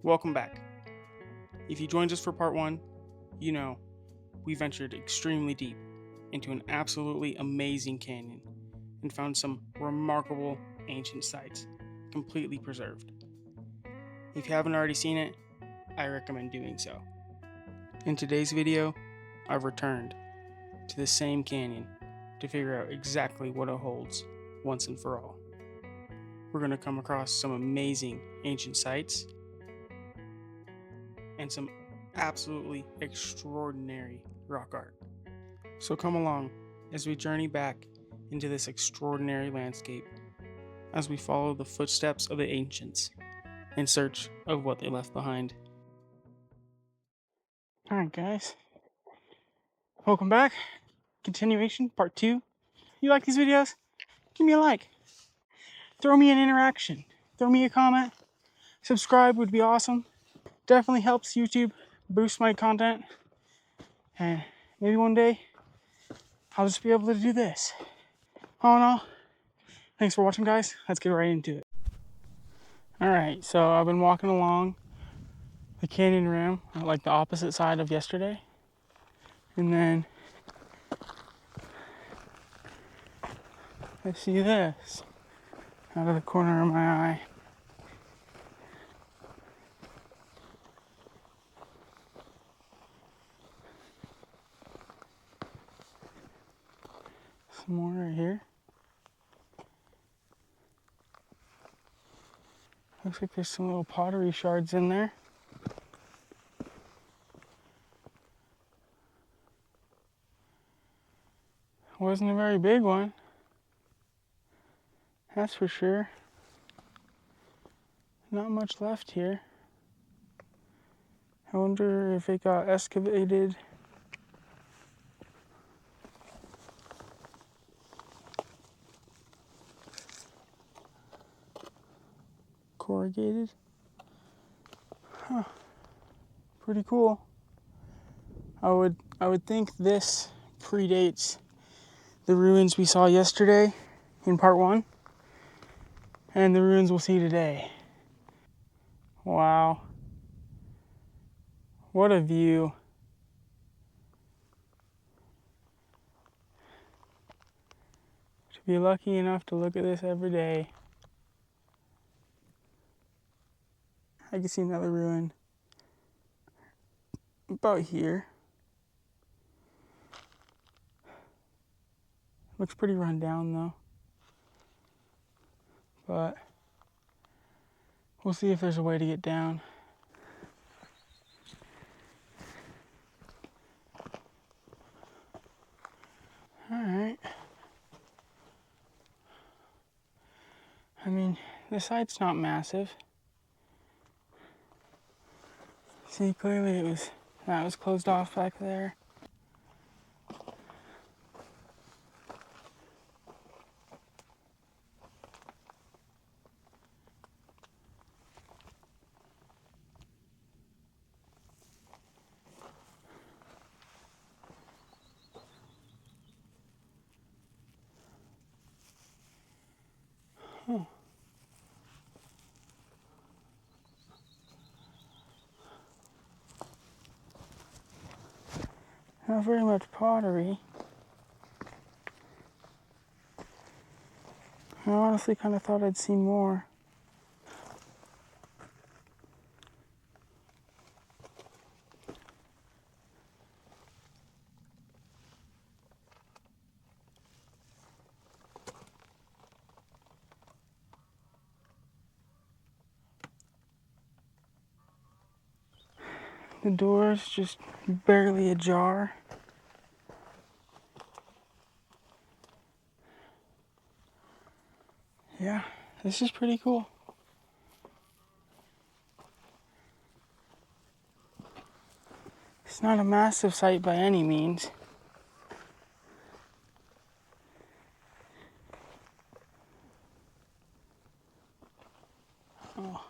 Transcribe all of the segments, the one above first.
Welcome back. If you joined us for part 1, you know we ventured extremely deep into an absolutely amazing canyon and found some remarkable ancient sites completely preserved. If you haven't already seen it, I recommend doing so. In today's video, I've returned to the same canyon to figure out exactly what it holds once and for all. We're going to come across some amazing ancient sites and some absolutely extraordinary rock art. So come along as we journey back into this extraordinary landscape as we follow the footsteps of the ancients in search of what they left behind. Alright guys, welcome back. Continuation, part 2. You like these videos? Give me a like. Throw me an interaction. Throw me a comment. Subscribe would be awesome. Definitely helps YouTube boost my content. And maybe one day I'll just be able to do this. All in all, thanks for watching guys. Let's get right into it. Alright, so I've been walking along the canyon rim, like the opposite side of yesterday. And then I see this out of the corner of my eye. Some more right here. Looks like there's some little pottery shards in there. Wasn't a very big one, that's for sure. Not much left here. I wonder if it got excavated. Corrugated. Huh. Pretty cool. I would think this predates the ruins we saw yesterday in part 1 and the ruins we'll see today. Wow. What a view. To be lucky enough to look at this every day. I can see another ruin about here. Looks pretty run down though. But we'll see if there's a way to get down. Alright. I mean, the site's not massive. See, clearly that was closed off back there. Huh. Not very much pottery. I honestly kind of thought I'd see more. The door's just barely ajar. Yeah, this is pretty cool. It's not a massive site by any means. Oh.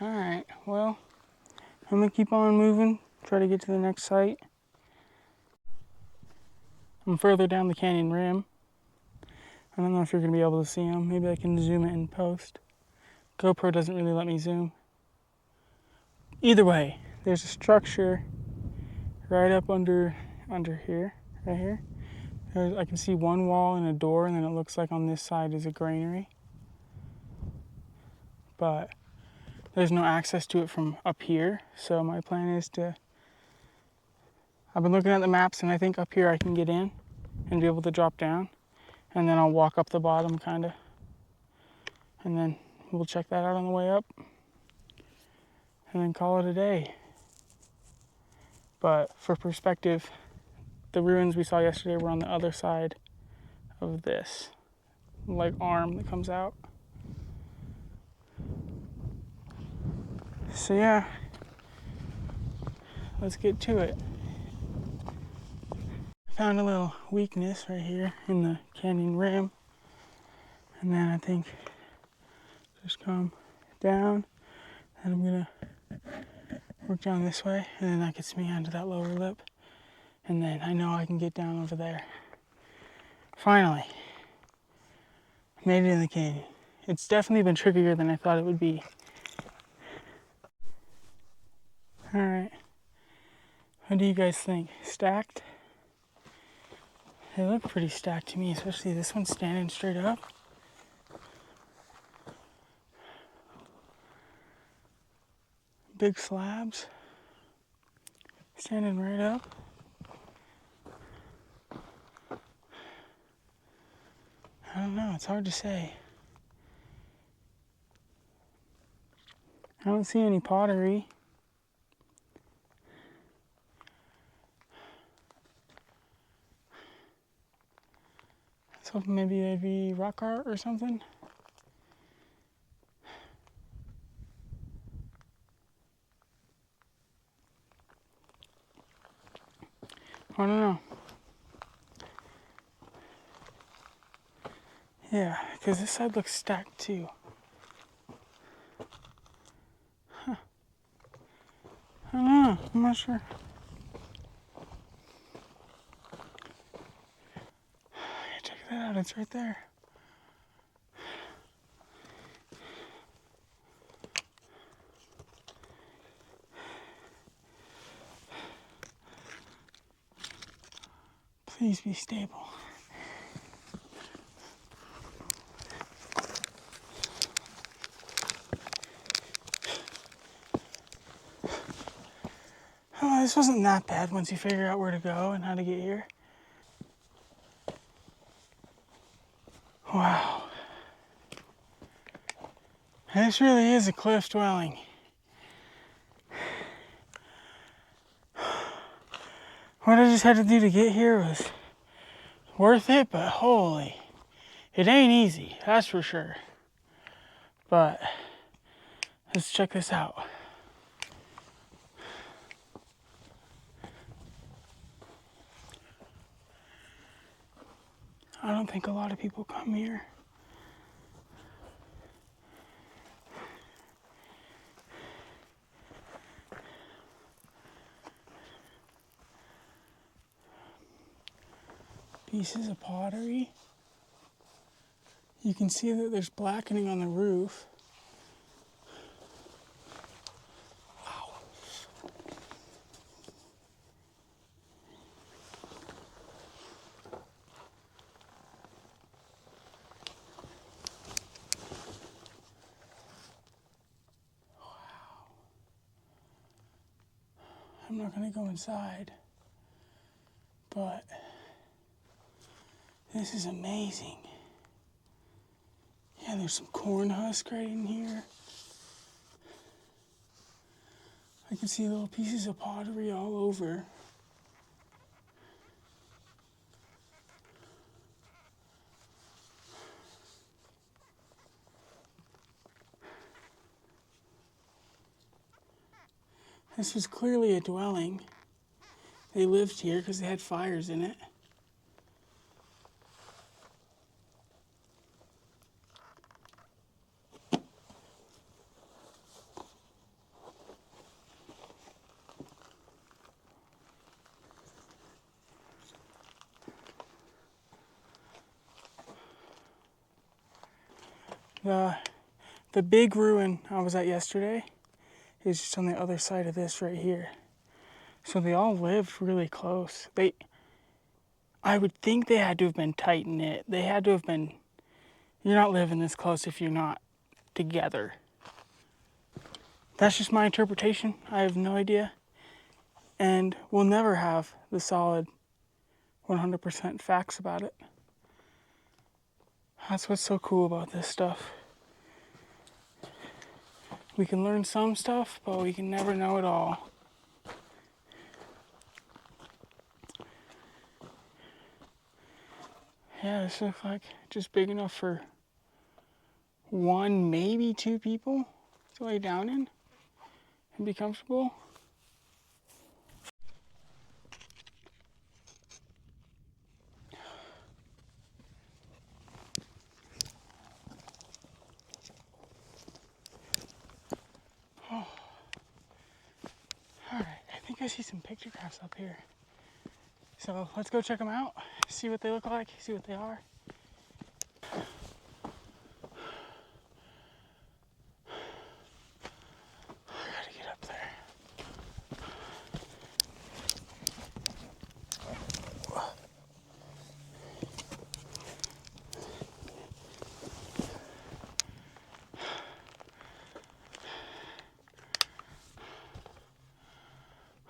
Alright, well, I'm gonna keep on moving, try to get to the next site. I'm further down the canyon rim. I don't know if you're gonna be able to see them. Maybe I can zoom it in post. GoPro doesn't really let me zoom. Either way, there's a structure right up under here, right here. I can see one wall and a door, and then it looks like on this side is a granary. But there's no access to it from up here, so my plan is to... I've been looking at the maps, and I think up here I can get in and be able to drop down, and then I'll walk up the bottom, kind of. And then we'll check that out on the way up, and then call it a day. But for perspective, the ruins we saw yesterday were on the other side of this, like, arm that comes out. So yeah, let's get to it. I found a little weakness right here in the canyon rim, and then I think just come down, and I'm gonna work down this way, and then that gets me onto that lower lip, and then I know I can get down over there. Finally, made it in the canyon. It's definitely been trickier than I thought it would be. Alright, what do you guys think? Stacked? They look pretty stacked to me, especially this one standing straight up. Big slabs standing right up. I don't know, it's hard to say. I don't see any pottery. I was hoping maybe they'd be rock art or something. I don't know. Yeah, because this side looks stacked too. Huh. I don't know, I'm not sure. Check that out, it's right there. Please be stable. Oh, this wasn't that bad once you figure out where to go and how to get here. Wow. This really is a cliff dwelling. What I just had to do to get here was worth it, but holy, it ain't easy, that's for sure. But let's check this out. I don't think a lot of people come here. Pieces of pottery. You can see that there's blackening on the roof. Wow. I'm not gonna go inside, but this is amazing. Yeah, there's some corn husk right in here. I can see little pieces of pottery all over. This was clearly a dwelling. They lived here because they had fires in it. The big ruin I was at yesterday is just on the other side of this right here. So they all lived really close. I would think they had to have been tight knit. They had to have been. You're not living this close if you're not together. That's just my interpretation. I have no idea. And we'll never have the solid 100% facts about it. That's what's so cool about this stuff. We can learn some stuff, but we can never know it all. Yeah, this looks like just big enough for one, maybe two people to lay down in and be comfortable. Oh. Alright, I think I see some pictographs up here. So let's go check them out, see what they look like, see what they are. I gotta get up there.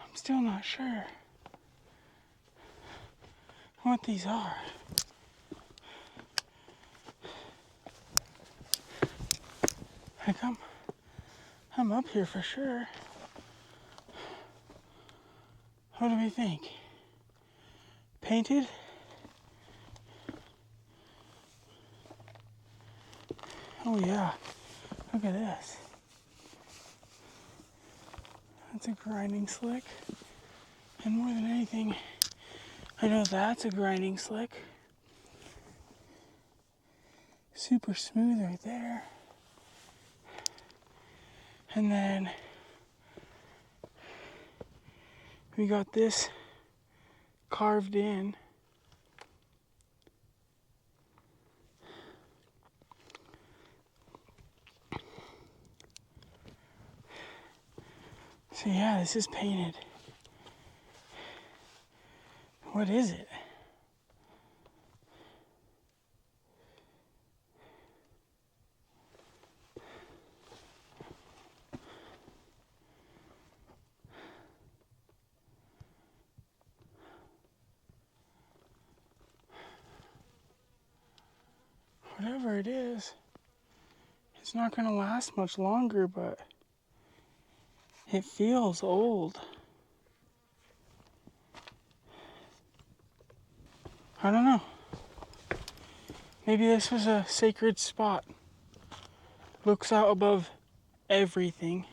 I'm still not sure what these are. Like I'm up here for sure. What do we think? Painted? Oh yeah, look at this. That's a grinding slick. And more than anything, I know that's a grinding slick. Super smooth right there. And then we got this carved in. So yeah, this is painted. What is it? Whatever it is, it's not gonna last much longer, but it feels old. I don't know. Maybe this was a sacred spot. Looks out above everything.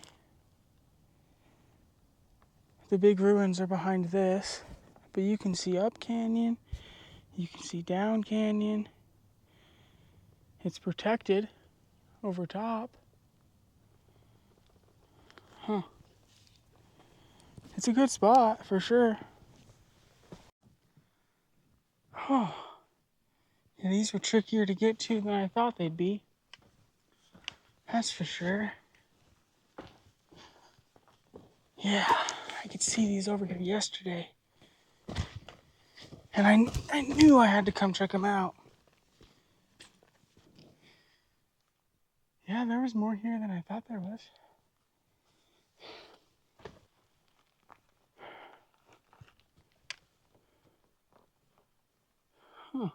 The big ruins are behind this, but you can see up canyon, you can see down canyon. It's protected over top. Huh. It's a good spot for sure. Oh. Yeah, these were trickier to get to than I thought they'd be. That's for sure. Yeah, I could see these over here yesterday. And I knew I had to come check them out. Yeah, there was more here than I thought there was. Huh.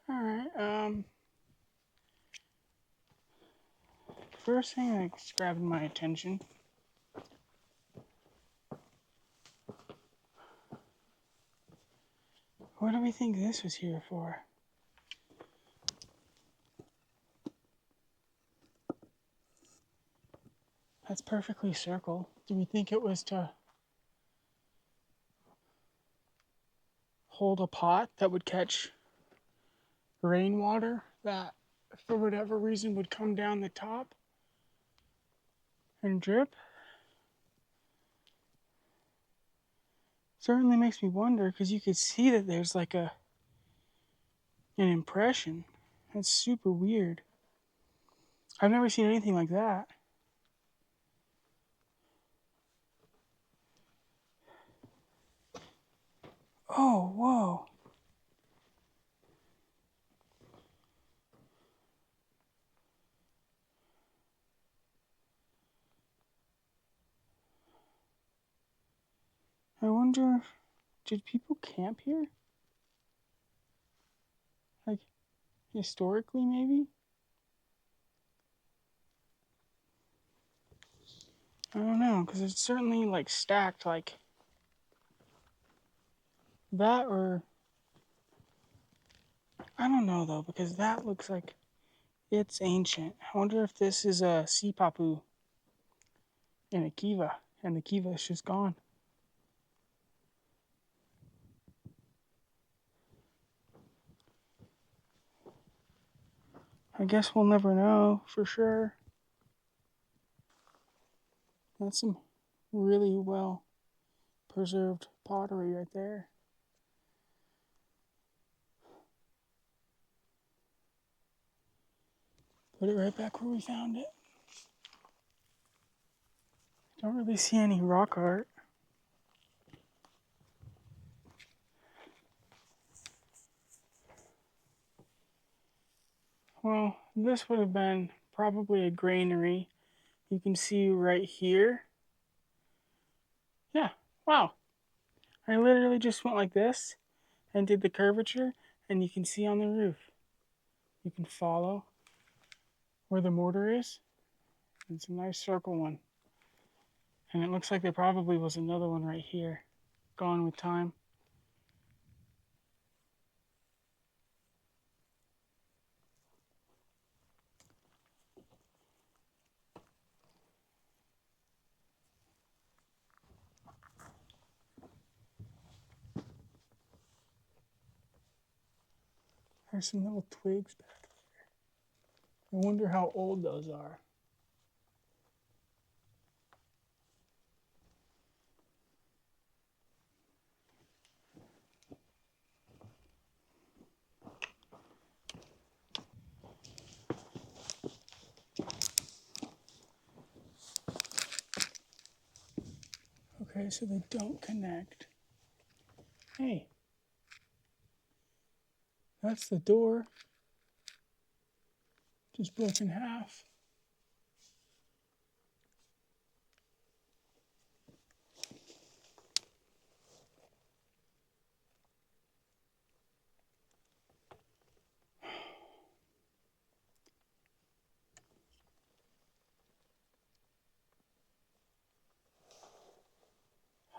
Alright, first thing that's grabbing my attention. What do we think this was here for? That's perfectly circle. Do we think it was to hold a pot that would catch rainwater that, for whatever reason, would come down the top and drip? Certainly makes me wonder, because you could see that there's like an impression That's super weird. I've never seen anything like that. Oh, whoa. I wonder, did people camp here? Like, historically, maybe? I don't know, because it's certainly, like, stacked like that, or... I don't know, though, because that looks like it's ancient. I wonder if this is a Sipapu in a kiva, and the kiva is just gone. I guess we'll never know for sure. That's some really well preserved pottery right there. Put it right back where we found it. Don't really see any rock art. Well, this would have been probably a granary. You can see right here. Yeah, wow. I literally just went like this and did the curvature, and you can see on the roof. You can follow where the mortar is. It's a nice circle one. And it looks like there probably was another one right here. Gone with time. There's some little twigs back there. I wonder how old those are. Okay, so they don't connect. Hey, that's the door. Just broken in half.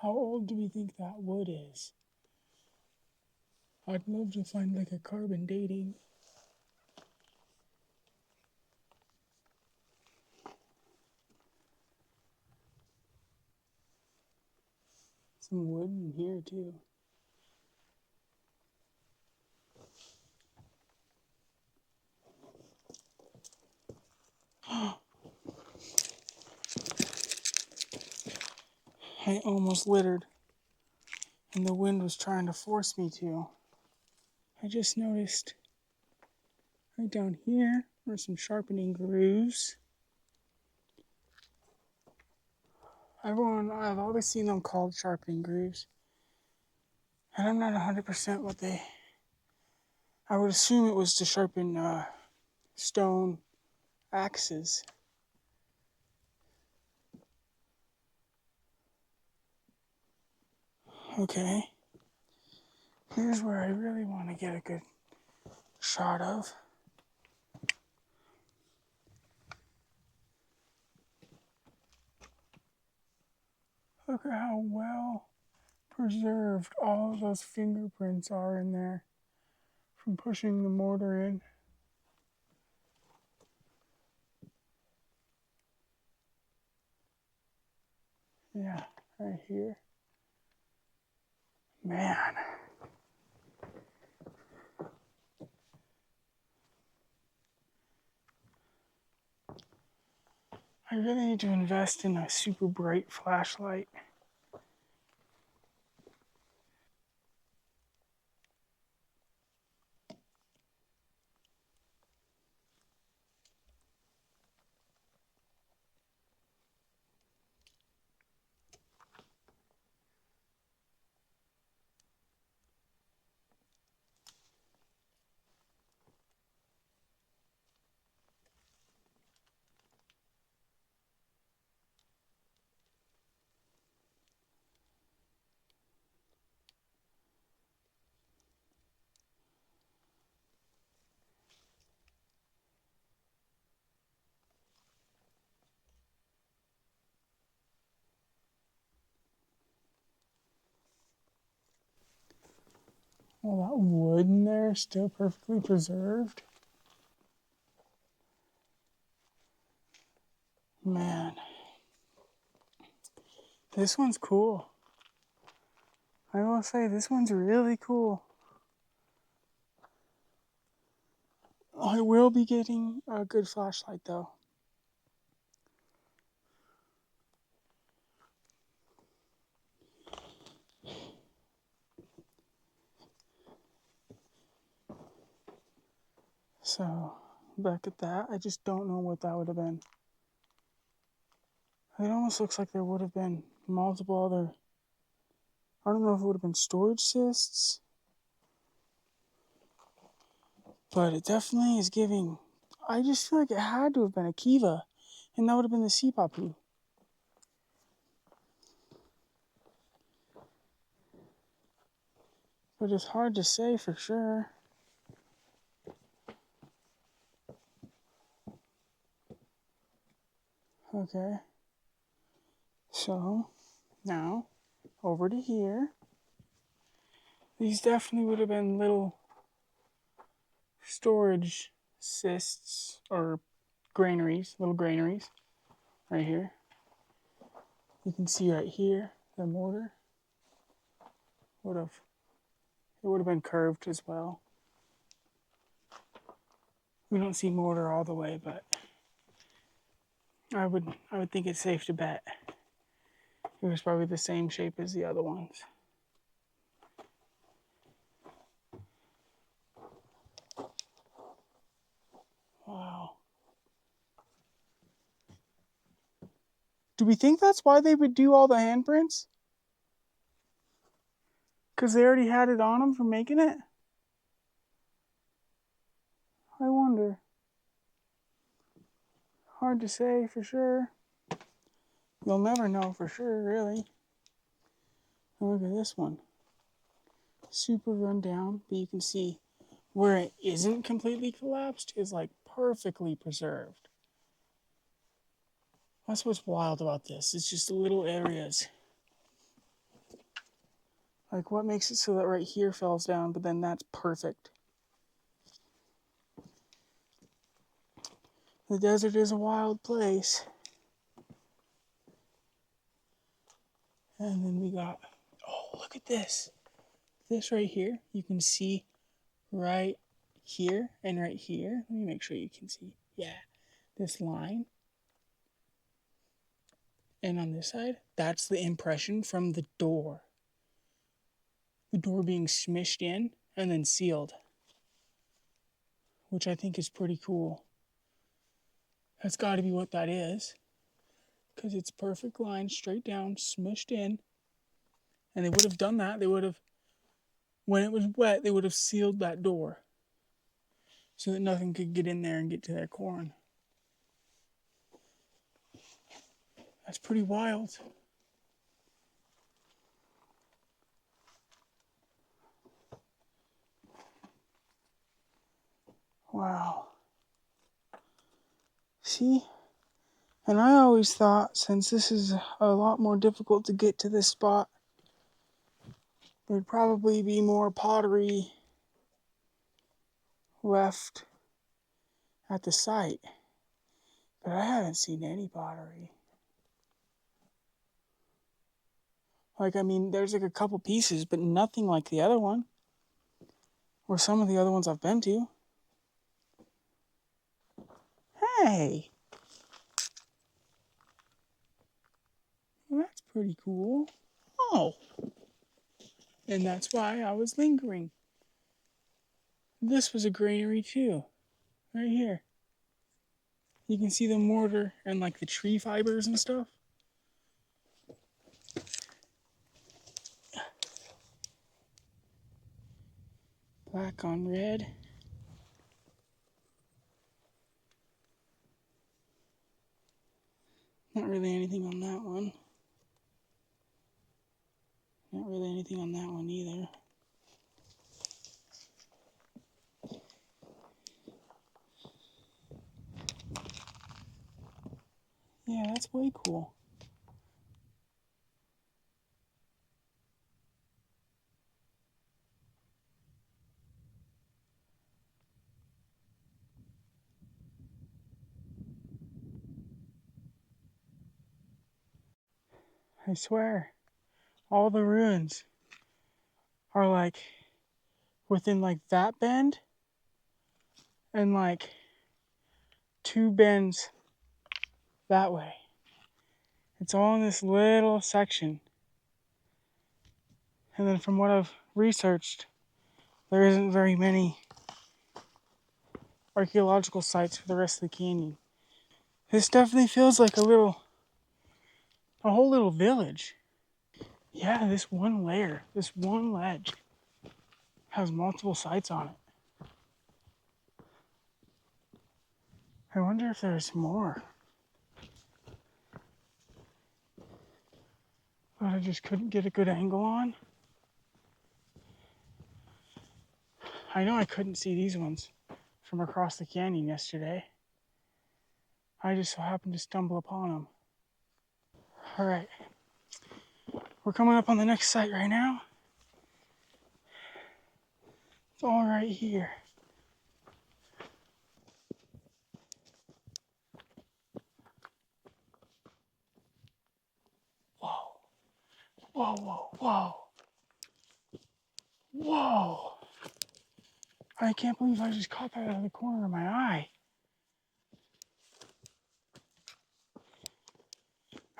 How old do we think that wood is? I'd love to find like a carbon dating. Some wood in here too. I almost littered, and the wind was trying to force me to. I just noticed right down here are some sharpening grooves. I've always seen them called sharpening grooves. And I'm not 100% what they... I would assume it was to sharpen stone axes. Okay. Here's where I really want to get a good shot of. Look at how well preserved all of those fingerprints are in there from pushing the mortar in. Yeah, right here. Man. I really need to invest in a super bright flashlight. All that wood in there still perfectly preserved. Man, this one's cool. I will say this one's really cool. I will be getting a good flashlight though. So, back at that, I just don't know what that would have been. It almost looks like there would have been multiple other, I don't know if it would have been storage cysts, but it definitely is giving, I just feel like it had to have been a kiva, and that would have been the sipapu. But it's hard to say for sure. Okay. So, now, over to here. These definitely would have been little storage cysts or granaries, little granaries, right here. You can see right here the mortar would have, it would have been curved as well. We don't see mortar all the way, but I would think it's safe to bet it was probably the same shape as the other ones. Wow. Do we think that's why they would do all the handprints? Because they already had it on them for making it? I wonder. Hard to say for sure. You'll never know for sure, really. Look at this one. Super run down, but you can see where it isn't completely collapsed is like perfectly preserved. That's what's wild about this. It's just the little areas. Like what makes it so that right here falls down, but then that's perfect. The desert is a wild place. And then we got, oh, look at this. This right here, you can see right here and right here. Let me make sure you can see. Yeah, this line. And on this side, that's the impression from the door. The door being smished in and then sealed, which I think is pretty cool. That's got to be what that is, because it's perfect line, straight down, smushed in. And they would have done that. They would have, when it was wet, they would have sealed that door so that nothing could get in there and get to their corn. That's pretty wild. Wow. See? And I always thought, since this is a lot more difficult to get to this spot, there'd probably be more pottery left at the site. But I haven't seen any pottery. Like, I mean, there's like a couple pieces, but nothing like the other one. Or some of the other ones I've been to. Hey! Well, that's pretty cool. Oh! And that's why I was lingering. This was a granary too. Right here. You can see the mortar and like the tree fibers and stuff. Black on red. Not really anything on that one. Not really anything on that one either. Yeah, that's way cool. I swear. All the ruins are like within like that bend and like 2 bends that way. It's all in this little section. And then from what I've researched, there isn't very many archaeological sites for the rest of the canyon. This definitely feels like a whole little village. Yeah, this one layer, this one ledge has multiple sites on it. I wonder if there's more. But I just couldn't get a good angle on. I know I couldn't see these ones from across the canyon yesterday. I just so happened to stumble upon them. All right, we're coming up on the next site right now. It's all right here. Whoa, whoa, whoa, whoa. Whoa. I can't believe I just caught that out of the corner of my eye.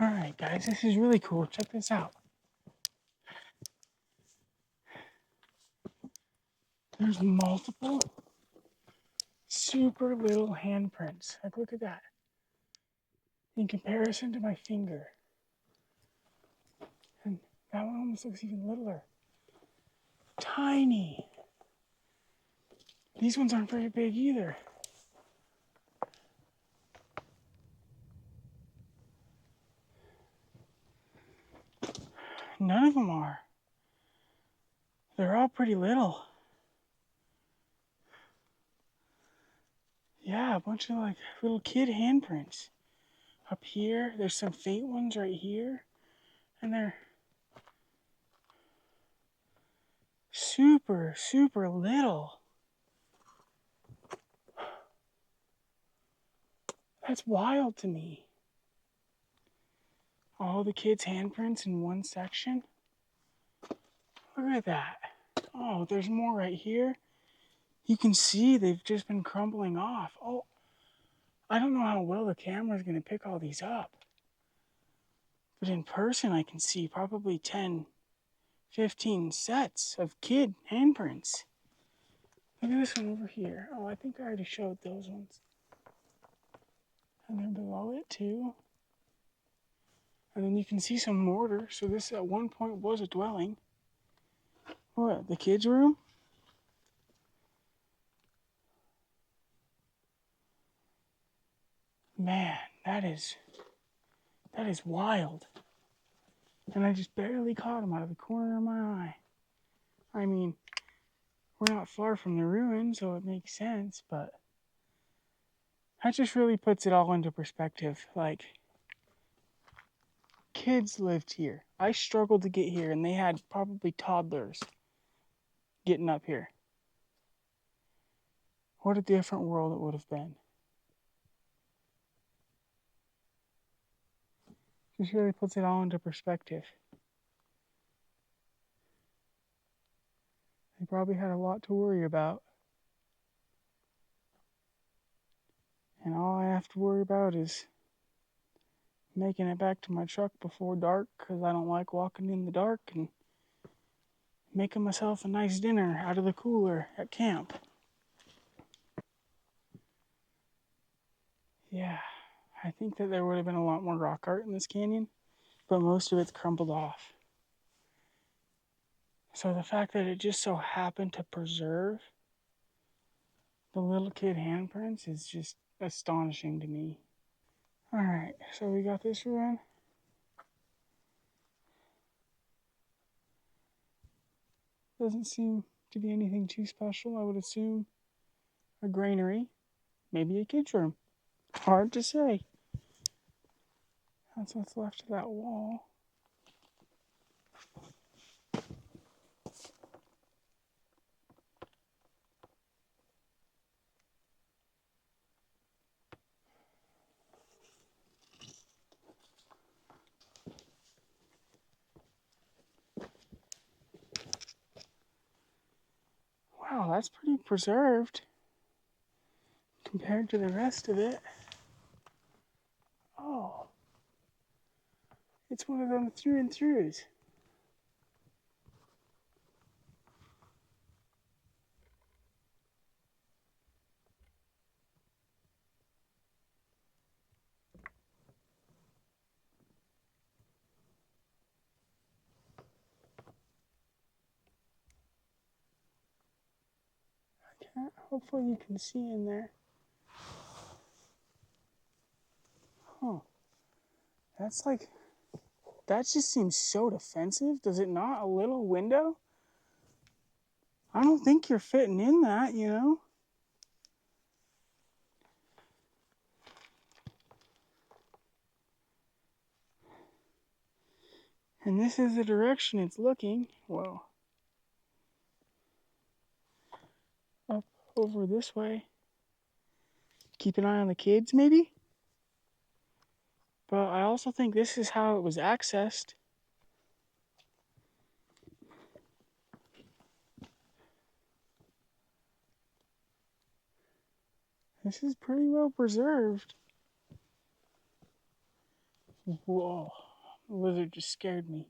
All right, guys, this is really cool. Check this out. There's multiple super little handprints. Like, look at that. In comparison to my finger. And that one almost looks even littler. Tiny. These ones aren't very big either. None of them are. They're all pretty little. Yeah, a bunch of like little kid handprints. Up here, there's some faint ones right here. And they're super, super little. That's wild to me. All the kids' handprints in one section. Look at that. Oh, there's more right here. You can see they've just been crumbling off. Oh, I don't know how well the camera's going to pick all these up. But in person, I can see probably 10, 15 sets of kid handprints. Look at this one over here. Oh, I think I already showed those ones. And then below it too. And then you can see some mortar. So this at one point was a dwelling. What, the kids' room? Man, that is wild. And I just barely caught him out of the corner of my eye. I mean, we're not far from the ruin, so it makes sense, but that just really puts it all into perspective. Like, kids lived here. I struggled to get here, and they had probably toddlers getting up here. What a different world it would have been. Just really puts it all into perspective. They probably had a lot to worry about. And all I have to worry about is making it back to my truck before dark, because I don't like walking in the dark, and making myself a nice dinner out of the cooler at camp. Yeah, I think that there would have been a lot more rock art in this canyon, but most of it's crumbled off. So the fact that it just so happened to preserve the little kid handprints is just astonishing to me. Alright, so we got this ruin. Doesn't seem to be anything too special. I would assume a granary, maybe a kid's room. Hard to say. That's what's left of that wall. Wow, that's pretty preserved compared to the rest of it. Oh, it's one of them through and throughs. Hopefully you can see in there. Huh. That's like, that just seems so defensive. Does it not? A little window? I don't think you're fitting in that, you know? And this is the direction it's looking. Whoa. Up over this way. Keep an eye on the kids, maybe? But I also think this is how it was accessed. This is pretty well preserved. Whoa. The lizard just scared me.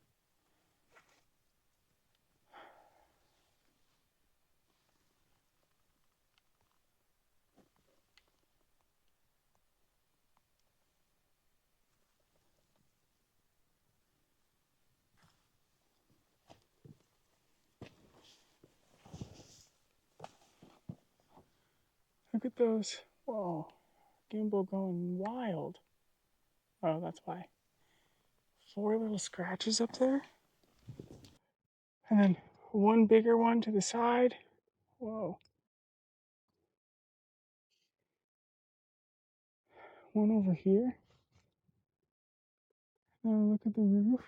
Look at those. Whoa. Gimbal going wild. Oh, that's why. 4 little scratches up there. And then one bigger one to the side. Whoa. One over here. Now look at the roof.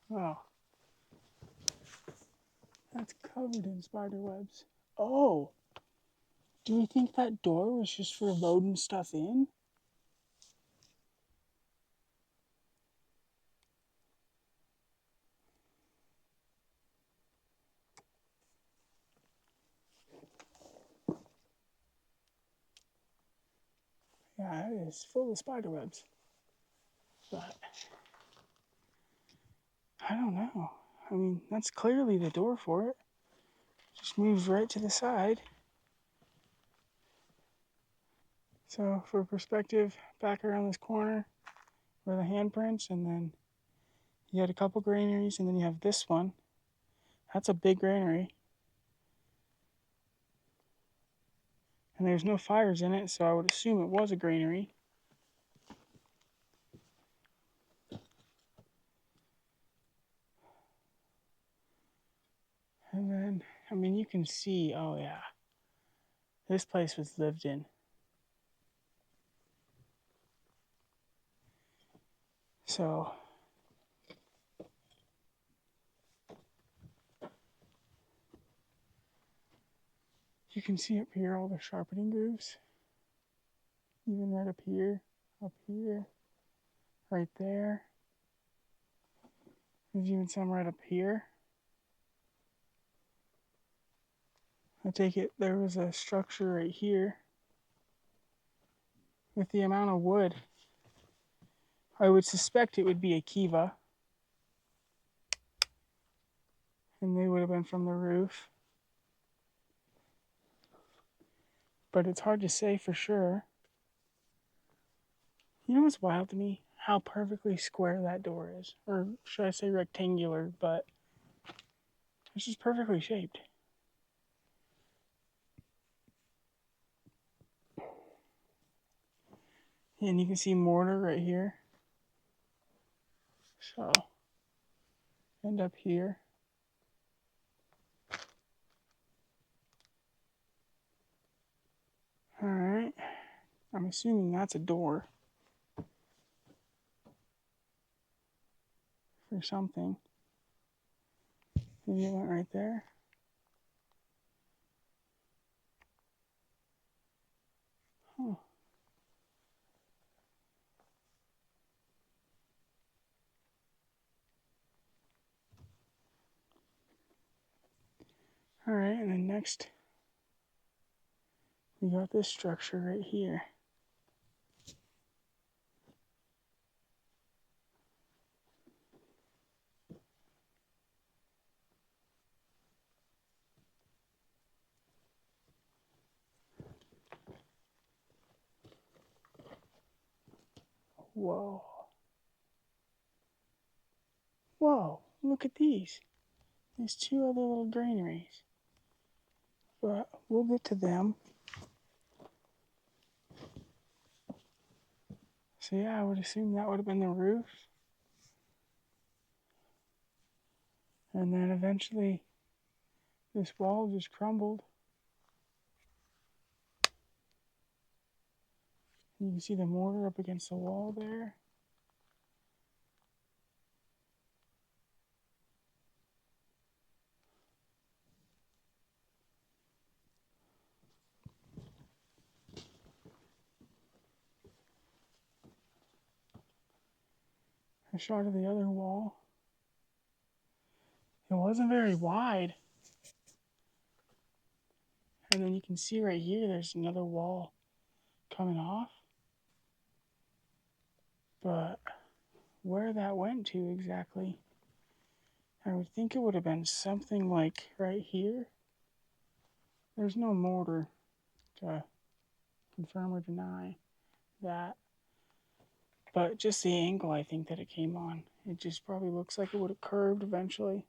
Wow. That's covered in spider webs. Oh. Do you think that door was just for loading stuff in? Yeah, it is full of spider webs. But I don't know. I mean, that's clearly the door for it. Just moves right to the side. So for perspective, back around this corner were the handprints, and then you had a couple granaries, and then you have this one. That's a big granary. And there's no fires in it, so I would assume it was a granary. And then, I mean, you can see, oh yeah, this place was lived in. So, you can see up here all the sharpening grooves. Even right up here, right there. There's even some right up here. I take it there was a structure right here. With the amount of wood, I would suspect it would be a kiva. And they would have been from the roof. But it's hard to say for sure. You know what's wild to me? How perfectly square that door is. Or should I say rectangular, but it's just perfectly shaped. And you can see mortar right here. So, end up here. Alright. I'm assuming that's a door. For something. Maybe it went right there. Huh. Alright, and then next we got this structure right here. Whoa. Whoa, look at these. There's two other little granaries. But we'll get to them. So yeah, I would assume that would have been the roof. And then eventually this wall just crumbled. You can see the mortar up against the wall there. A shot of the other wall. It wasn't very wide. And then you can see right here, there's another wall coming off. But where that went to exactly, I would think it would have been something like right here. There's no mortar to confirm or deny that. But just the angle I think that it came on. It just probably looks like it would have curved eventually.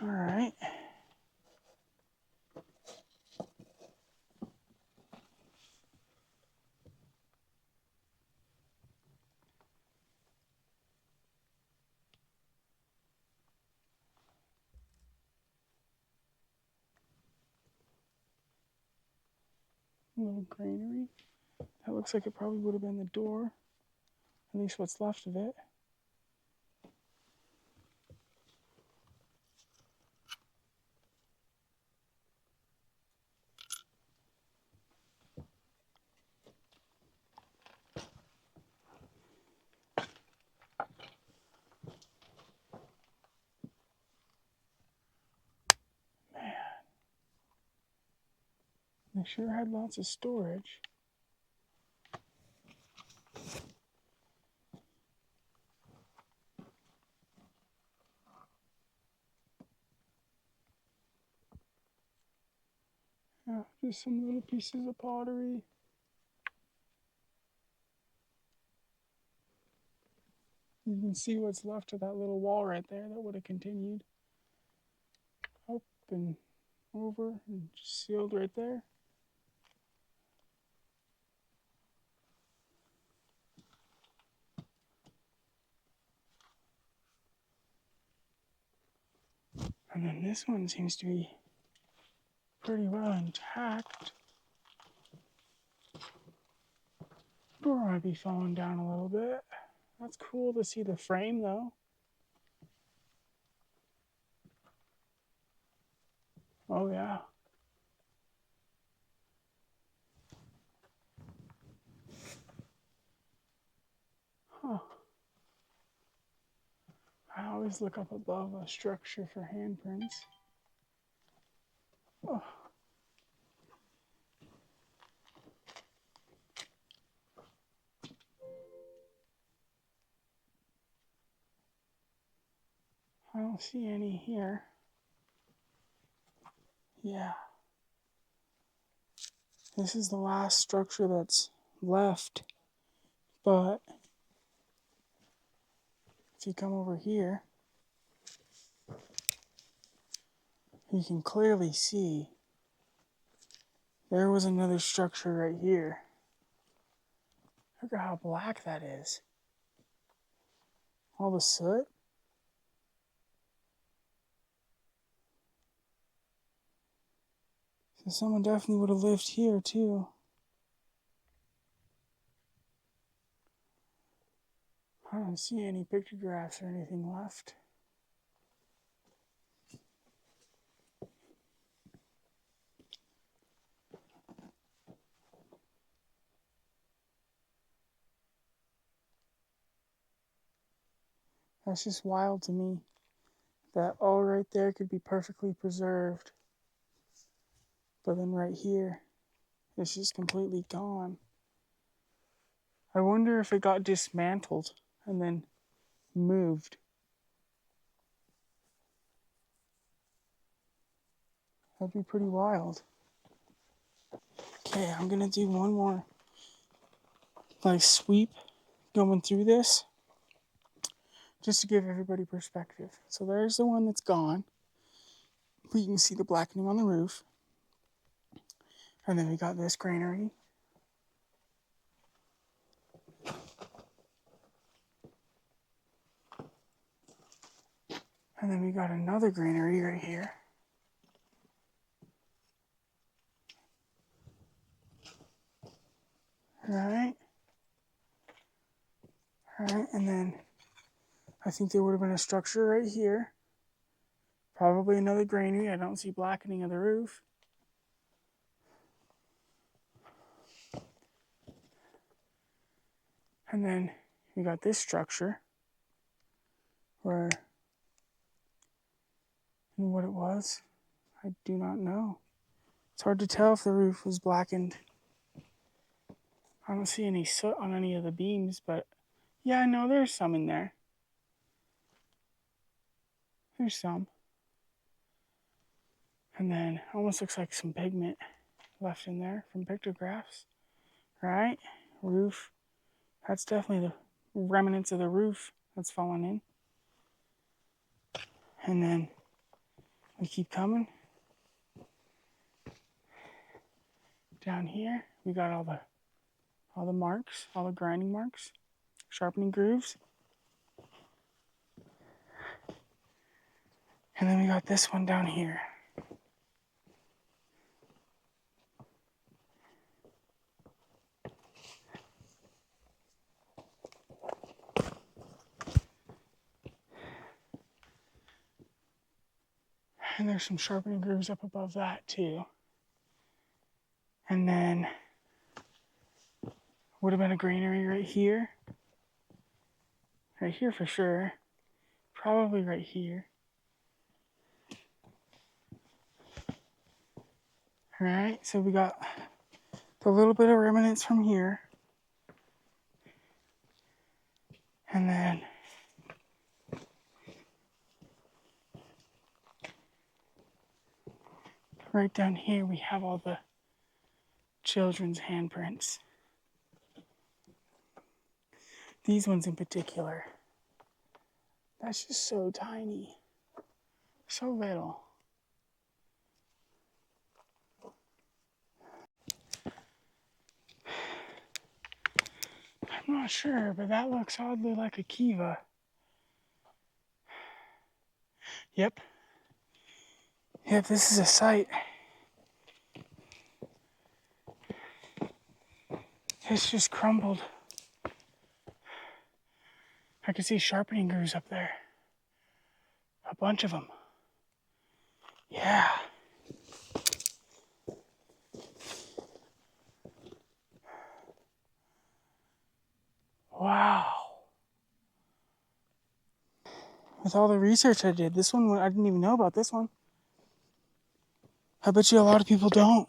Alright. A little granary. That looks like it probably would have been the door. At least what's left of it. Man, they sure had lots of storage. Yeah, just some little pieces of pottery. You can see what's left of that little wall right there that would have continued up and over and just sealed right there. And then this one seems to be pretty well intact. Door might be falling down a little bit. That's cool to see the frame though. Oh yeah. Huh. I always look up above a structure for handprints. Oh. I don't see any here. Yeah. This is the last structure that's left. But if you come over here, you can clearly see there was another structure right here. Look at how black that is. All the soot. So someone definitely would have lived here too. I don't see any pictographs or anything left. That's just wild to me. That all right there could be perfectly preserved. But then right here, it's just completely gone. I wonder if it got dismantled and then moved. That'd be pretty wild. Okay, I'm gonna do one more sweep going through this just to give everybody perspective. So there's the one that's gone. You can see the blackening on the roof. And then we got this granary. And then we got another granary right here. Alright, and then I think there would have been a structure right here. Probably another granary. I don't see blackening of the roof. And then we got this structure where, and what it was, I do not know. It's hard to tell if the roof was blackened. I don't see any soot on any of the beams, but yeah, no, there's some in there. There's some. And then almost looks like some pigment left in there from pictographs. Right? Roof. That's definitely the remnants of the roof that's fallen in. And then we keep coming. Down here, we got all the marks, all the grinding marks, sharpening grooves. And then we got this one down here. And there's some sharpening grooves up above that too. And then would have been a granary right here. Right here for sure. Probably right here. Alright, so we got the little bit of remnants from here. And then right down here we have all the children's handprints. These ones in particular. That's just so tiny. So little. I'm not sure, but that looks oddly like a kiva. Yep. Yep, this is a site. It's just crumbled. I can see sharpening grooves up there. A bunch of them. Yeah. Wow. With all the research I did, this one, I didn't even know about this one. I bet you a lot of people don't.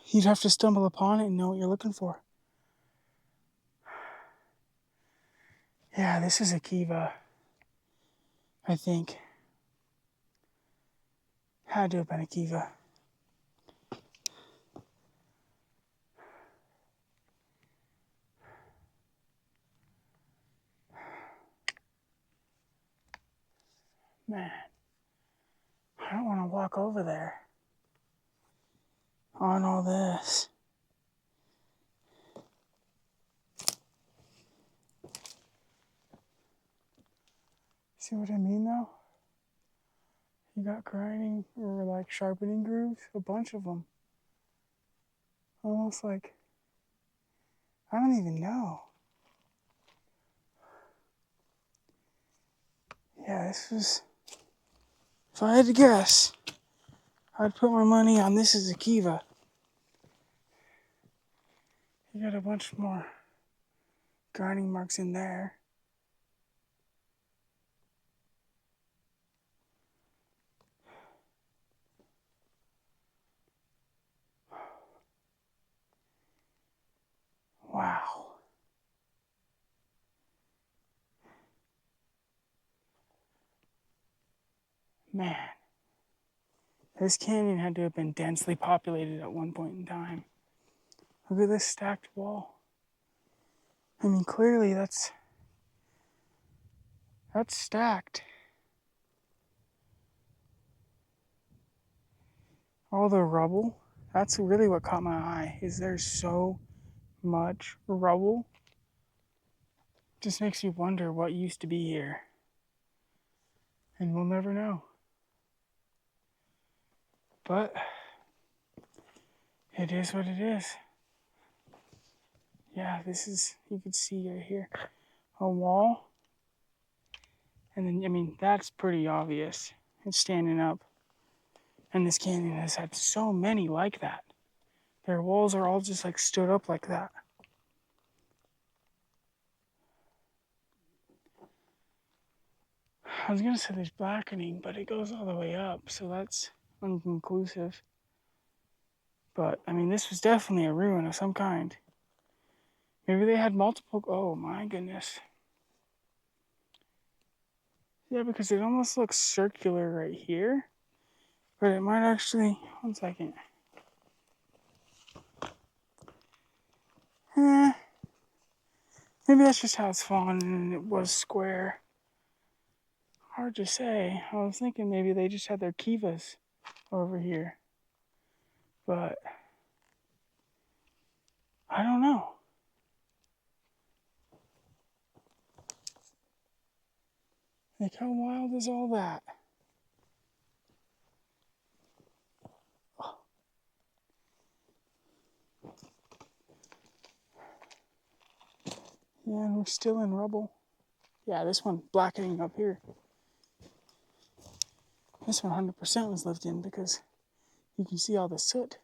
You'd have to stumble upon it and know what you're looking for. Yeah, this is a kiva, I think. Had to have been a kiva. Man, I don't want to walk over there on all this. See what I mean though? You got grinding or sharpening grooves, a bunch of them. Almost like, I don't even know. Yeah, this was, if I had to guess, I'd put my money on this is a kiva. You got a bunch more grinding marks in there. Man, this canyon had to have been densely populated at one point in time. Look at this stacked wall. I mean, clearly that's stacked. All the rubble, that's really what caught my eye, is there's so much rubble. Just makes you wonder what used to be here. And we'll never know. But it is what it is. Yeah, this is, you can see right here, a wall. And then, I mean, that's pretty obvious. It's standing up. And this canyon has had so many like that. Their walls are all just like stood up like that. I was gonna say there's blackening, but it goes all the way up, so that's inconclusive. But, I mean, this was definitely a ruin of some kind. Maybe they had multiple, oh my goodness. Yeah, because it almost looks circular right here. But it might actually, one second. Maybe that's just how it's fallen and it was square. Hard to say. I was thinking maybe they just had their kivas over here. But I don't know. Like, how wild is all that? Yeah, and we're still in rubble. Yeah, this one blackening up here. This one 100% was lived in because you can see all the soot.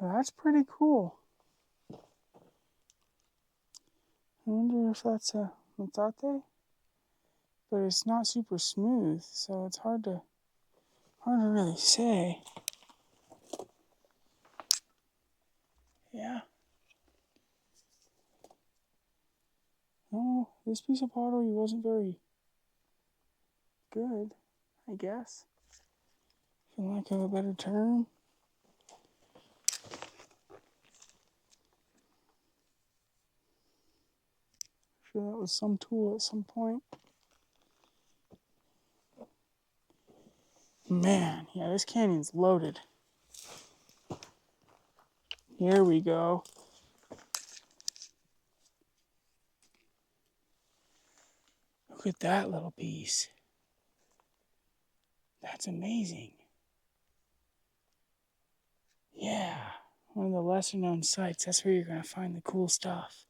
That's pretty cool. I wonder if that's a metate, but it's not super smooth, so it's hard to really say. Yeah. No, this piece of pottery wasn't very good, I guess, for lack of a better term. I'm sure that was some tool at some point. Man, yeah, this canyon's loaded. Here we go. Look at that little piece. That's amazing. Yeah, one of the lesser known sites. That's where you're going to find the cool stuff.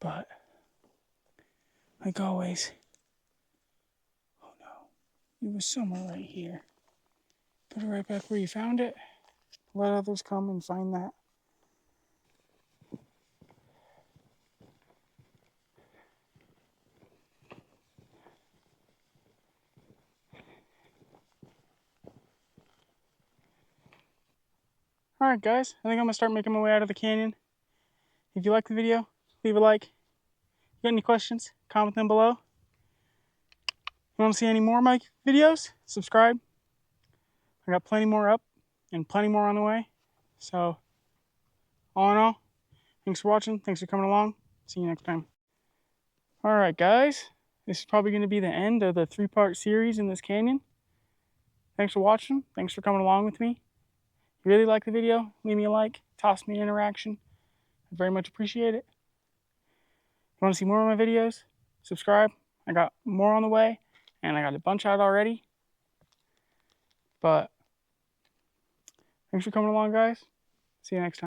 But, like always, oh no, it was somewhere right here. Put it right back where you found it. Let others come and find that. Alright guys, I think I'm going to start making my way out of the canyon. If you like the video, leave a like. If you got any questions, comment them below. If you want to see any more of my videos, subscribe. I got plenty more up and plenty more on the way. So, all in all, thanks for watching. Thanks for coming along. See you next time. Alright guys, this is probably going to be the end of the 3-part series in this canyon. Thanks for watching. Thanks for coming along with me. If you really like the video, leave me a like. Toss me an interaction. I very much appreciate it. If you want to see more of my videos, subscribe. I got more on the way, and I got a bunch out already. But thanks for coming along, guys. See you next time.